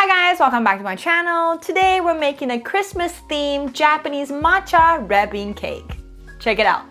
Hi guys, welcome back to my channel. Today we're making a Christmas themed Japanese matcha red bean cake. Check it out.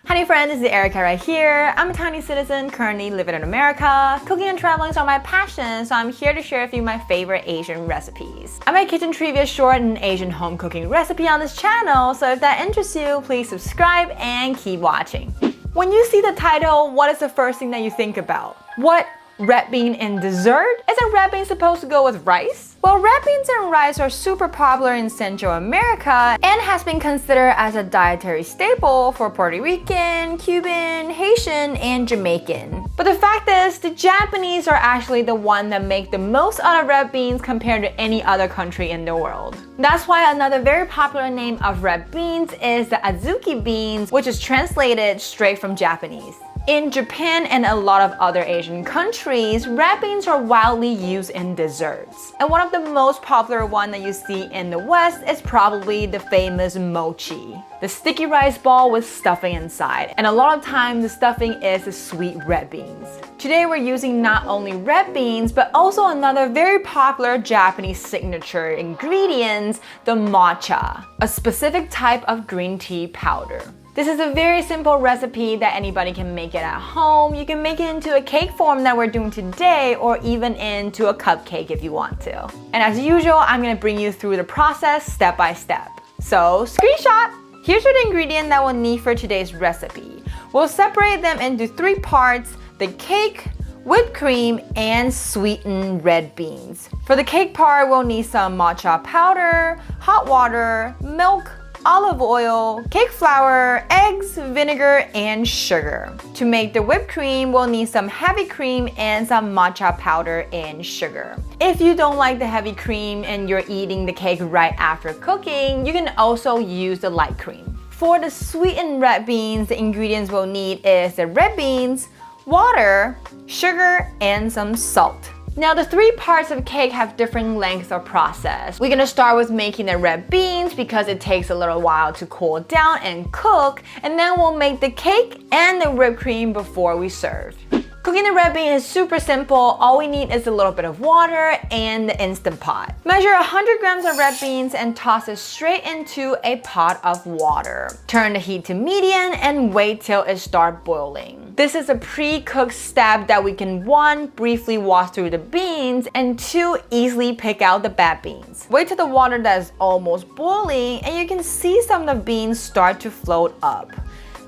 Honey friend, this is Erica right here. I'm a tiny citizen currently living in America. Cooking and traveling are my passion, so I'm here to share with you my favorite Asian recipes. I make kitchen trivia short and Asian home cooking recipe on this channel, so if that interests you, please subscribe and keep watching. When you see the title, what is the first thing that you think about? What? Red bean in dessert? Isn't red bean supposed to go with rice? Well, red beans and rice are super popular in Central America and has been considered as a dietary staple for Puerto Rican, Cuban, Haitian, and Jamaican. But the fact is, the Japanese are actually the one that make the most out of red beans compared to any other country in the world. That's why another very popular name of red beans is the Adzuki beans, which is translated straight from Japanese. In Japan and a lot of other Asian countries, red beans are widely used in desserts. And one of the most popular one that you see in the West is probably the famous mochi, the sticky rice ball with stuffing inside. And a lot of times the stuffing is the sweet red beans. Today we're using not only red beans, but also another very popular Japanese signature ingredient, the matcha, a specific type of green tea powder. This is a very simple recipe that anybody can make it at home. You can make it into a cake form that we're doing today, or even into a cupcake if you want to. And as usual, I'm gonna bring you through the process step by step. So, screenshot! Here's the ingredient that we'll need for today's recipe. We'll separate them into three parts: the cake, whipped cream, and sweetened red beans. For the cake part, we'll need some matcha powder, hot water, milk, olive oil, cake flour, eggs, vinegar, and sugar. To make the whipped cream, we'll need some heavy cream and some matcha powder and sugar. If you don't like the heavy cream and you're eating the cake right after cooking, you can also use the light cream. For the sweetened red beans, the ingredients we'll need is the red beans, water, sugar, and some salt. Now the three parts of cake have different lengths of process. We're gonna start with making the red beans because it takes a little while to cool down and cook, and then we'll make the cake and the whipped cream before we serve. Cooking the red bean is super simple. All we need is a little bit of water and the Instant Pot. Measure 100 grams of red beans and toss it straight into a pot of water. Turn the heat to medium and wait till it starts boiling. This is a pre-cooked step that we can 1. Briefly wash through the beans, and 2. Easily pick out the bad beans. Wait till the water that is almost boiling and you can see some of the beans start to float up.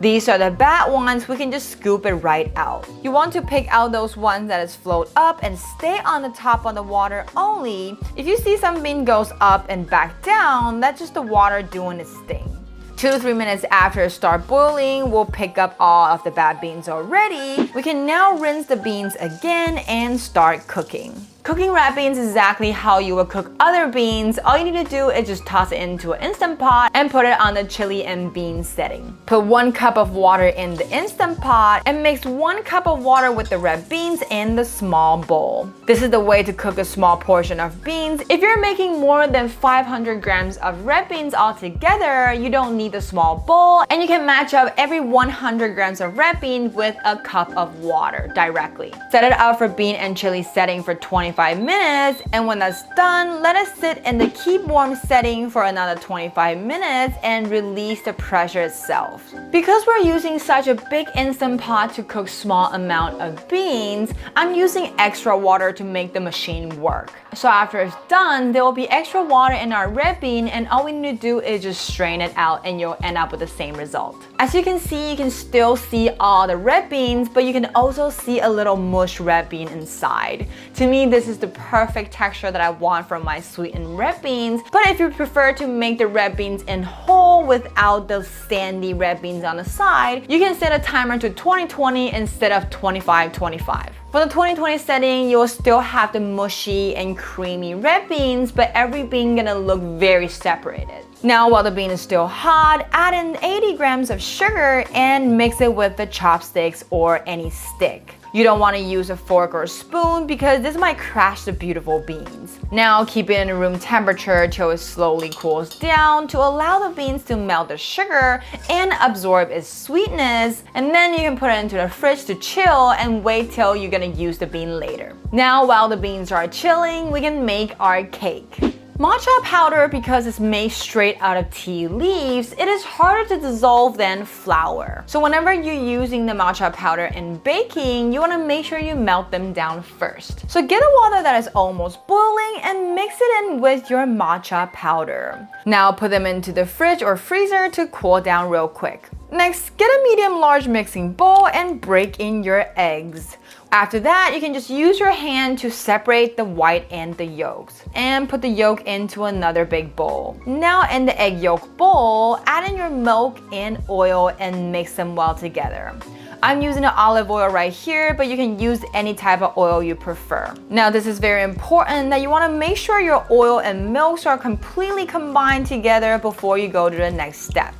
These are the bad ones, we can just scoop it right out. You want to pick out those ones that is float up and stay on the top of the water only. If you see some bean goes up and back down, that's just the water doing its thing. 2 to 3 minutes after it starts boiling, we'll pick up all of the bad beans already. We can now rinse the beans again and start cooking. Cooking red beans is exactly how you would cook other beans. All you need to do is just toss it into an Instant Pot and put it on the chili and bean setting. Put 1 cup of water in the Instant Pot and mix 1 cup of water with the red beans in the small bowl. This is the way to cook a small portion of beans. If you're making more than 500 grams of red beans altogether, you don't need the small bowl, and you can match up every 100 grams of red bean with a cup of water directly. Set it up for bean and chili setting for 25 minutes, and when that's done, let it sit in the keep warm setting for another 25 minutes and release the pressure itself. Because we're using such a big Instant Pot to cook small amount of beans, I'm using extra water to make the machine work. So after it's done, there will be extra water in our red bean, and all we need to do is just strain it out and you'll end up with the same result. As you can see, you can still see all the red beans, but you can also see a little mush red bean inside. To me, this is the perfect texture that I want from my sweetened red beans. But if you prefer to make the red beans in whole without those sandy red beans on the side, you can set a timer to 20-20 instead of 25-25. For the 20-20 setting, you'll still have the mushy and creamy red beans, but every bean gonna look very separated. Now while the bean is still hot, add in 80 grams of sugar and mix it with the chopsticks or any stick. You don't want to use a fork or a spoon because this might crash the beautiful beans. Now keep it in room temperature till it slowly cools down to allow the beans to melt the sugar and absorb its sweetness, and then you can put it into the fridge to chill and wait till you're gonna use the bean later. Now while the beans are chilling, we can make our cake. Matcha powder, because it's made straight out of tea leaves, it is harder to dissolve than flour. So whenever you're using the matcha powder in baking, you want to make sure you melt them down first. So get the water that is almost boiling and mix it in with your matcha powder. Now put them into the fridge or freezer to cool down real quick. Next, get a medium-large mixing bowl and break in your eggs. After that, you can just use your hand to separate the white and the yolks and put the yolk into another big bowl. Now in the egg yolk bowl, add in your milk and oil and mix them well together. I'm using the olive oil right here, but you can use any type of oil you prefer. Now this is very important that you want to make sure your oil and milks are completely combined together before you go to the next step.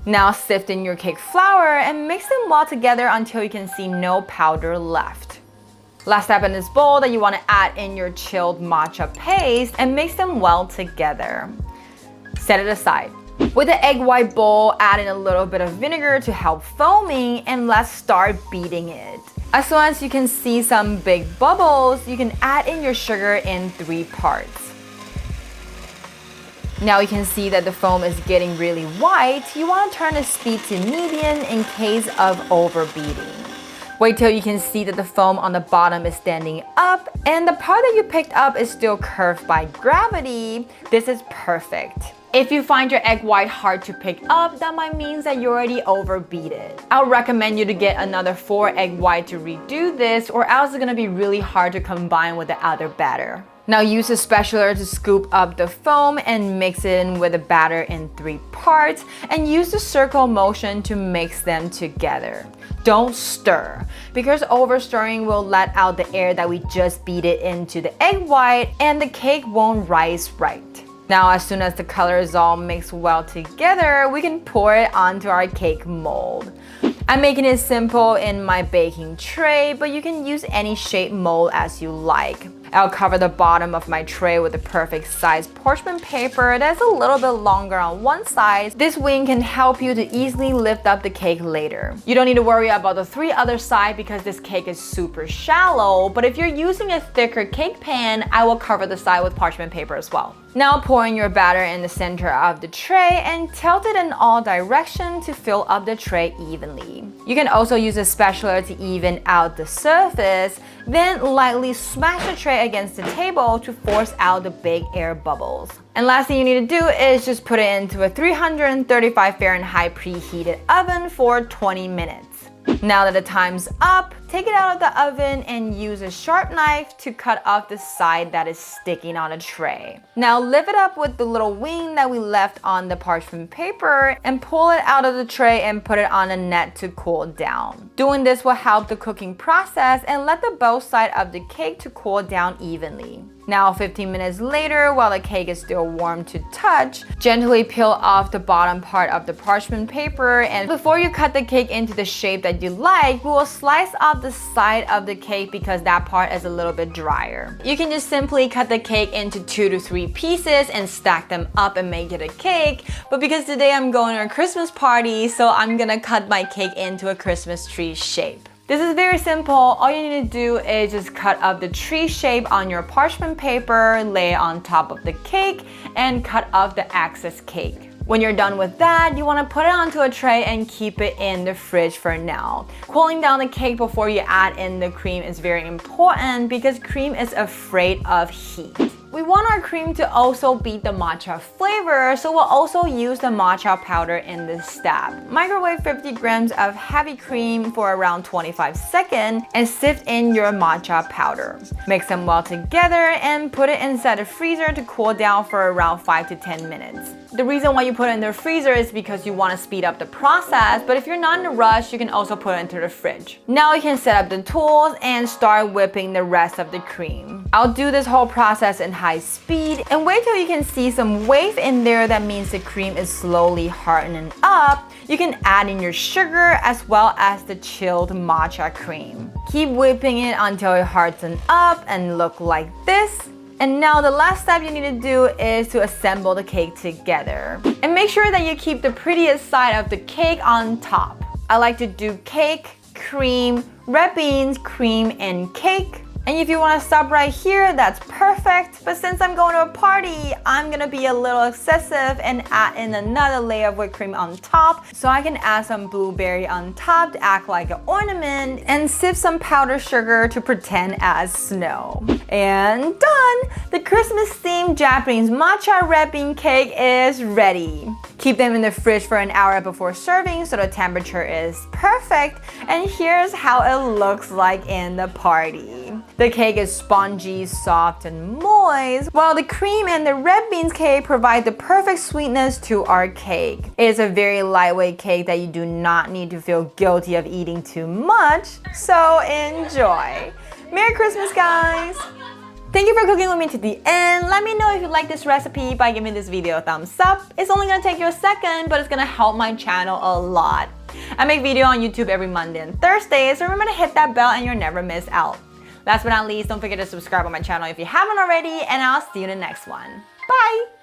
Now sift in your cake flour and mix them well together until you can see no powder left. Last step in this bowl that you want to add in your chilled matcha paste and mix them well together. Set it aside. With the egg white bowl, add in a little bit of vinegar to help foaming and let's start beating it. As soon as you can see some big bubbles, you can add in your sugar in 3 parts. Now you can see that the foam is getting really white. You want to turn the speed to medium in case of overbeating. Wait till you can see that the foam on the bottom is standing up and the part that you picked up is still curved by gravity. This is perfect. If you find your egg white hard to pick up, that might mean that you already overbeat it. I'll recommend you to get another 4 egg white to redo this, or else it's gonna be really hard to combine with the other batter. Now use a spatula to scoop up the foam and mix it in with the batter in 3 parts and use the circle motion to mix them together. Don't stir, because over stirring will let out the air that we just beat it into the egg white and the cake won't rise right. Now as soon as the color is all mixed well together, we can pour it onto our cake mold. I'm making it simple in my baking tray, but you can use any shape mold as you like. I'll cover the bottom of my tray with a perfect size parchment paper that's a little bit longer on one side. This wing can help you to easily lift up the cake later. You don't need to worry about the 3 other sides because this cake is super shallow, but if you're using a thicker cake pan, I will cover the side with parchment paper as well. Now pour in your batter in the center of the tray and tilt it in all directions to fill up the tray evenly. You can also use a spatula to even out the surface, then lightly smash the tray against the table to force out the big air bubbles. And last thing you need to do is just put it into a 335 Fahrenheit preheated oven for 20 minutes. Now that the time's up, take it out of the oven and use a sharp knife to cut off the side that is sticking on a tray. Now lift it up with the little wing that we left on the parchment paper and pull it out of the tray and put it on a net to cool down. Doing this will help the cooking process and let the both sides of the cake to cool down evenly. Now 15 minutes later, while the cake is still warm to touch, gently peel off the bottom part of the parchment paper, and before you cut the cake into the shape that you like, we will slice off the side of the cake because that part is a little bit drier. You can just simply cut the cake into 2 to 3 pieces and stack them up and make it a cake, but because today I'm going to a Christmas party, so I'm gonna cut my cake into a Christmas tree shape. This is very simple. All you need to do is just cut up the tree shape on your parchment paper, lay it on top of the cake, and cut off the excess cake. When you're done with that, you want to put it onto a tray and keep it in the fridge for now. Cooling down the cake before you add in the cream is very important because cream is afraid of heat. We want our cream to also beat the matcha flavor, so we'll also use the matcha powder in this step. Microwave 50 grams of heavy cream for around 25 seconds and sift in your matcha powder. Mix them well together and put it inside the freezer to cool down for around 5 to 10 minutes. The reason why you put it in the freezer is because you want to speed up the process, but if you're not in a rush, you can also put it into the fridge. Now you can set up the tools and start whipping the rest of the cream. I'll do this whole process in high speed and wait till you can see some wave in there. That means the cream is slowly hardening up. You can add in your sugar as well as the chilled matcha cream. Keep whipping it until it hardens up and look like this. And now the last step you need to do is to assemble the cake together. And make sure that you keep the prettiest side of the cake on top. I like to do cake, cream, red beans, cream, and cake. And if you want to stop right here, that's perfect. But since I'm going to a party, I'm gonna be a little excessive and add in another layer of whipped cream on top. So I can add some blueberry on top to act like an ornament and sip some powdered sugar to pretend as snow. And done! The Christmas-themed Japanese matcha red bean cake is ready. Keep them in the fridge for an hour before serving so the temperature is perfect. And here's how it looks like in the party. The cake is spongy, soft, and moist, while the cream and the red beans cake provide the perfect sweetness to our cake. It is a very lightweight cake that you do not need to feel guilty of eating too much, so enjoy. Merry Christmas, guys! Thank you for cooking with me to the end. Let me know if you like this recipe by giving this video a thumbs up. It's only gonna take you a second, but it's gonna help my channel a lot. I make video on YouTube every Monday and Thursday, so remember to hit that bell and you'll never miss out. Last but not least, don't forget to subscribe on my channel if you haven't already, and I'll see you in the next one. Bye!